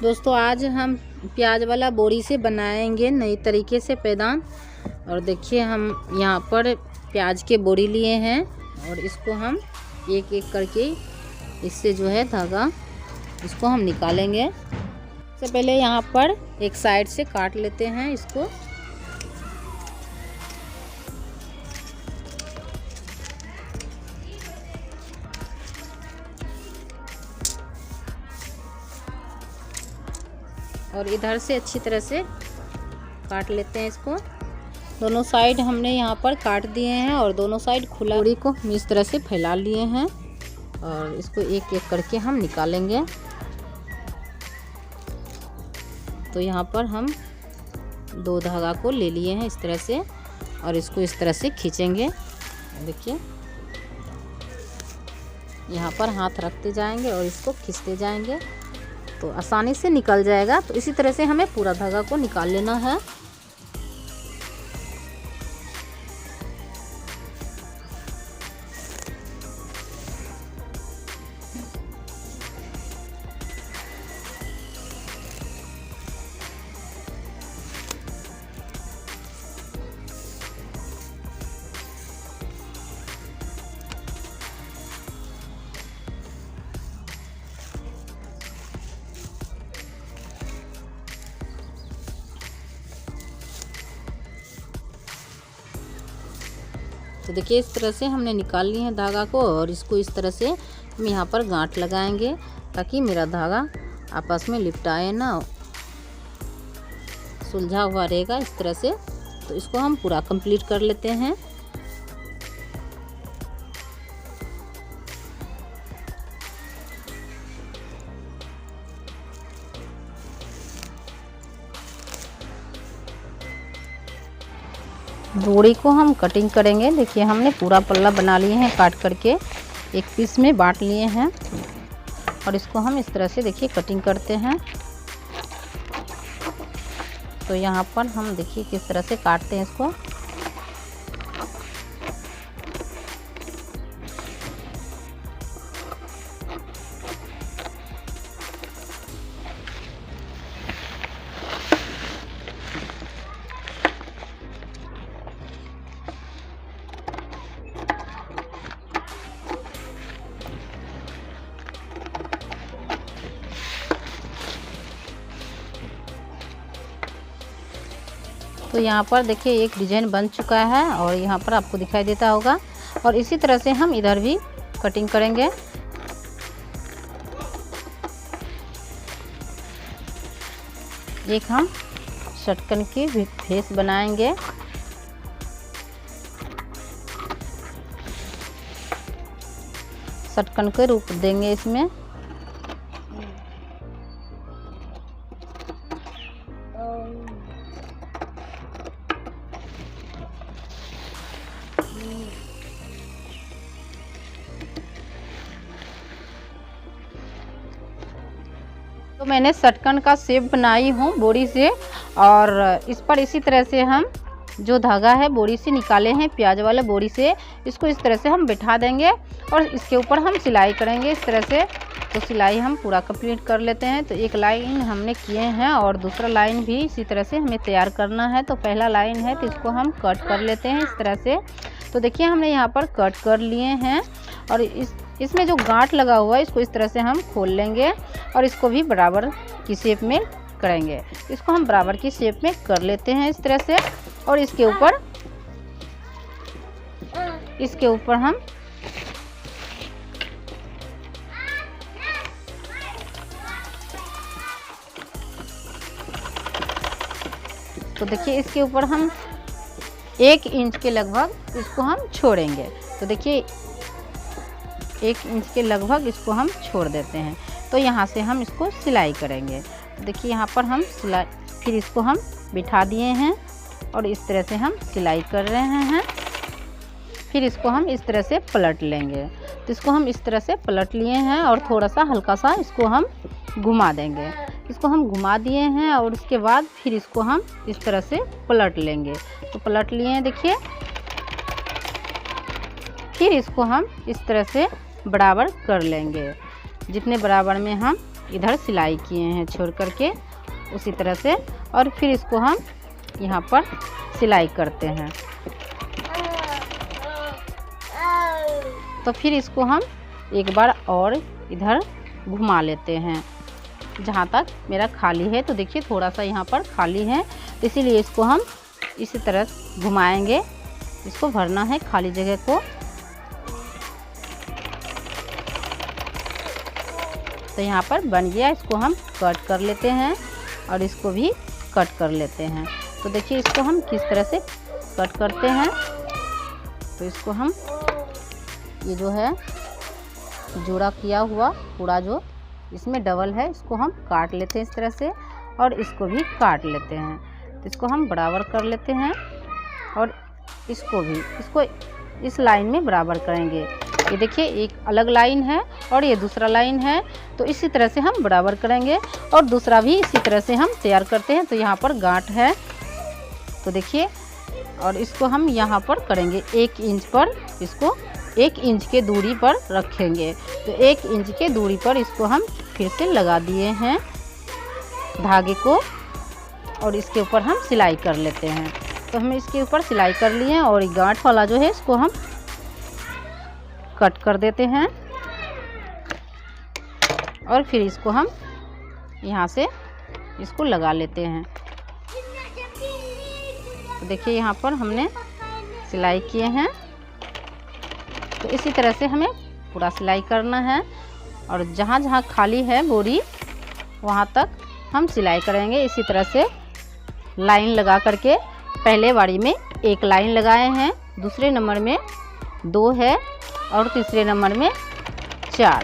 दोस्तों आज हम प्याज वाला बोरी से बनाएंगे नई तरीके से पैदान। और देखिए हम यहाँ पर प्याज के बोरी लिए हैं और इसको हम एक एक करके इससे जो है धागा इसको हम निकालेंगे। सबसे पहले यहाँ पर एक साइड से काट लेते हैं इसको। और इधर से अच्छी तरह से काट लेते हैं इसको। दोनों साइड हमने यहाँ पर काट दिए हैं और दोनों साइड खुला बोरी को हम इस तरह से फैला लिए हैं और इसको एक एक करके हम निकालेंगे। तो यहाँ पर हम दो धागा को ले लिए हैं इस तरह से और इसको इस तरह से खींचेंगे। देखिए यहाँ पर हाथ रखते जाएंगे और इसको खींचते जाएंगे तो आसानी से निकल जाएगा। तो इसी तरह से हमें पूरा धागा को निकाल लेना है। तो देखिए इस तरह से हमने निकाल ली है धागा को और इसको इस तरह से हम यहाँ पर गांठ लगाएंगे ताकि मेरा धागा आपस में लिपटाए ना, सुलझा हुआ रहेगा इस तरह से। तो इसको हम पूरा कंप्लीट कर लेते हैं। बोरी को हम कटिंग करेंगे। देखिए हमने पूरा पल्ला बना लिए हैं, काट करके एक पीस में बांट लिए हैं और इसको हम इस तरह से देखिए कटिंग करते हैं। तो यहाँ पर हम देखिए किस तरह से काटते हैं इसको। तो यहाँ पर देखिए एक डिजाइन बन चुका है और यहाँ पर आपको दिखाई देता होगा। और इसी तरह से हम इधर भी कटिंग करेंगे। एक हम षटकन की फेस बनाएंगे। षटकन के रूप देंगे इसमें। तो मैंने षटकन का शेप बनाई हूँ बोरी से और इस पर इसी तरह से हम जो धागा है बोरी से निकाले हैं प्याज वाले बोरी से, इसको इस तरह से हम बिठा देंगे और इसके ऊपर हम सिलाई करेंगे इस तरह से। तो सिलाई हम पूरा कंप्लीट कर लेते हैं। तो एक लाइन हमने किए हैं और दूसरा लाइन भी इसी तरह से हमें तैयार करना है। तो पहला लाइन है तो इसको हम कट कर लेते हैं इस तरह से। तो देखिए हमने यहाँ पर कट कर लिए हैं और इसमें जो गांठ लगा हुआ है इसको इस तरह से हम खोल लेंगे और इसको भी बराबर की शेप में करेंगे। इसको हम बराबर की शेप में कर लेते हैं इस तरह से। और इसके ऊपर हम तो देखिए इसके ऊपर हम 1 इंच के लगभग इसको हम छोड़ेंगे। तो देखिए 1 इंच के लगभग इसको हम छोड़ देते हैं। तो यहाँ से हम इसको सिलाई करेंगे। तो देखिए यहाँ पर हम सिलाई, फिर इसको हम बिठा दिए हैं और इस तरह से हम सिलाई कर रहे हैं। फिर इसको हम इस तरह से पलट लेंगे। तो इसको हम इस तरह से पलट लिए हैं और थोड़ा सा हल्का सा इसको हम घुमा देंगे। इसको हम घुमा दिए हैं और उसके बाद फिर इसको हम इस तरह से पलट लेंगे। तो पलट लिए हैं देखिए। फिर इसको हम इस तरह से बराबर कर लेंगे। जितने बराबर में हम इधर सिलाई किए हैं छोड़ करके उसी तरह से, और फिर इसको हम यहाँ पर सिलाई करते हैं। तो फिर इसको हम एक बार और इधर घुमा लेते हैं जहाँ तक मेरा खाली है। तो देखिए थोड़ा सा यहाँ पर खाली है, तो इसीलिए इसको हम इसी तरह घुमाएंगे, इसको भरना है खाली जगह को। तो यहाँ पर बन गया, इसको हम कट कर लेते हैं और इसको भी कट कर लेते हैं। तो देखिए इसको हम किस तरह से कट करते हैं। तो इसको हम ये जो है जोड़ा किया हुआ पूरा जो इसमें डबल है, इसको हम काट लेते हैं इस तरह से, और इसको भी काट लेते हैं। तो इसको हम बराबर कर लेते हैं और इसको भी इस लाइन में बराबर करेंगे। ये देखिए एक अलग लाइन है और ये दूसरा लाइन है, तो इसी तरह से हम बराबर करेंगे और दूसरा भी इसी तरह से हम तैयार करते हैं। तो यहाँ पर गांठ है, तो देखिए, और इसको हम यहाँ पर करेंगे 1 इंच पर, इसको 1 इंच के दूरी पर रखेंगे। तो 1 इंच के दूरी पर इसको हम फिर से लगा दिए हैं धागे को, और इसके ऊपर हम सिलाई कर लेते हैं। तो हम इसके ऊपर सिलाई कर लिए हैं और गांठ वाला जो है इसको हम कट कर देते हैं और फिर इसको हम यहाँ से इसको लगा लेते हैं। तो देखिए यहाँ पर हमने सिलाई किए हैं, तो इसी तरह से हमें पूरा सिलाई करना है और जहाँ जहाँ खाली है बोरी वहाँ तक हम सिलाई करेंगे। इसी तरह से लाइन लगा करके पहले बारी में 1 लाइन लगाए हैं, दूसरे नंबर में 2 है और तीसरे नंबर में 4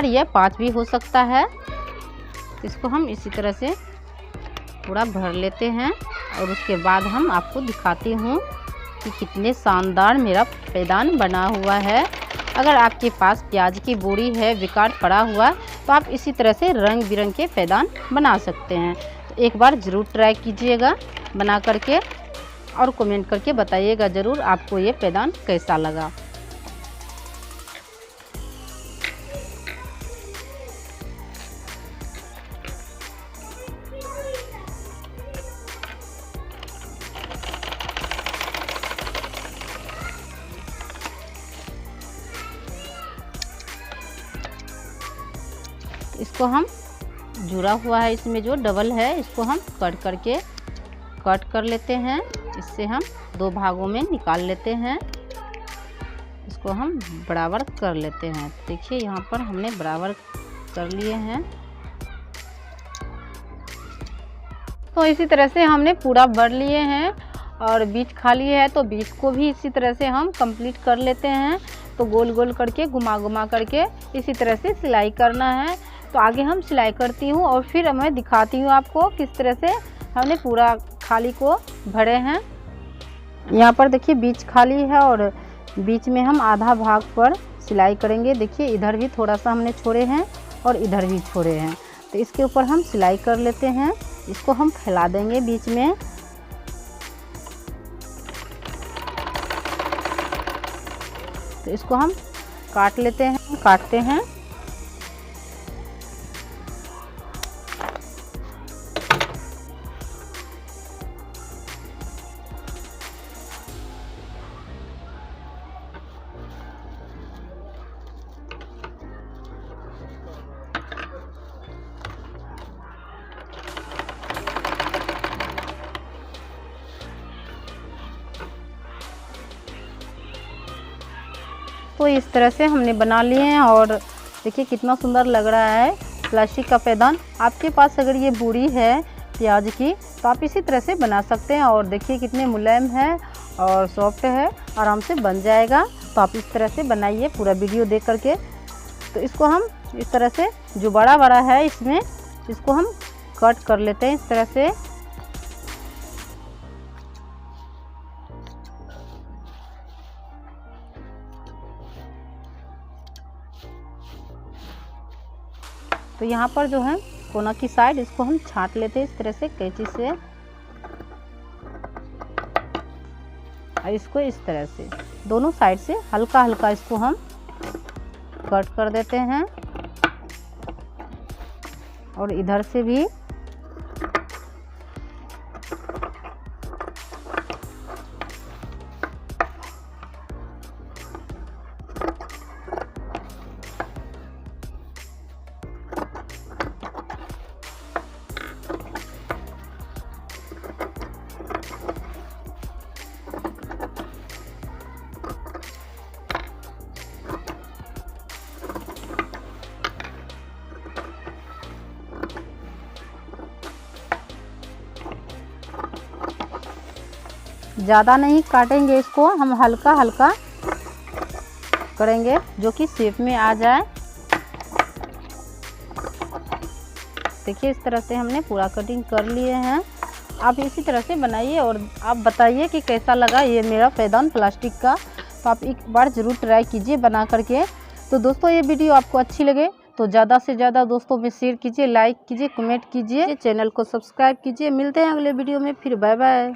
या 5 भी हो सकता है। इसको हम इसी तरह से पूरा भर लेते हैं और उसके बाद हम आपको दिखाती हूँ कि कितने शानदार मेरा पैदान बना हुआ है। अगर आपके पास प्याज की बोरी है बेकार पड़ा हुआ, तो आप इसी तरह से रंग बिरंग के पैदान बना सकते हैं। तो एक बार ज़रूर ट्राई कीजिएगा बना करके और कमेंट करके बताइएगा ज़रूर आपको ये पैदान कैसा लगा। इसको हम जुड़ा हुआ है, इसमें जो डबल है इसको हम कट कर लेते हैं। इससे हम 2 भागों में निकाल लेते हैं, इसको हम बराबर कर लेते हैं। देखिए यहाँ पर हमने बराबर कर लिए हैं। तो इसी तरह से हमने पूरा भर लिए हैं और बीच खाली है, तो बीच को भी इसी तरह से हम कंप्लीट कर लेते हैं। तो गोल गोल करके घुमा करके इसी तरह से सिलाई करना है। तो आगे हम सिलाई करती हूँ और फिर मैं दिखाती हूँ आपको किस तरह से हमने पूरा खाली को भरे हैं। यहाँ पर देखिए बीच खाली है और बीच में हम आधा भाग पर सिलाई करेंगे। देखिए इधर भी थोड़ा सा हमने छोड़े हैं और इधर भी छोड़े हैं, तो इसके ऊपर हम सिलाई कर लेते हैं। इसको हम फैला देंगे बीच में। तो इसको हम काटते हैं। तो इस तरह से हमने बना लिए हैं और देखिए कितना सुंदर लग रहा है प्लास्टिक का पैदान। आपके पास अगर ये बोरी है प्याज की, तो आप इसी तरह से बना सकते हैं। और देखिए कितने मुलायम है और सॉफ्ट है, आराम से बन जाएगा। तो आप इस तरह से बनाइए पूरा वीडियो देख करके। तो इसको हम इस तरह से जो बड़ा है इसमें इसको हम कट कर लेते हैं इस तरह से। तो यहाँ पर जो है कोना की साइड इसको हम छांट लेते हैं इस तरह से कैंची से, और इसको इस तरह से दोनों साइड से हल्का हल्का इसको हम कट कर देते हैं। और इधर से भी ज़्यादा नहीं काटेंगे इसको, हम हल्का हल्का करेंगे जो कि शेप में आ जाए। देखिए इस तरह से हमने पूरा कटिंग कर लिए हैं। आप इसी तरह से बनाइए और आप बताइए कि कैसा लगा ये मेरा पैदान प्लास्टिक का। तो आप एक बार ज़रूर ट्राई कीजिए बना करके। तो दोस्तों ये वीडियो आपको अच्छी लगे तो ज़्यादा से ज़्यादा दोस्तों में शेयर कीजिए, लाइक कीजिए, कमेंट कीजिए, चैनल को सब्सक्राइब कीजिए। मिलते हैं अगले वीडियो में, फिर बाय बाय।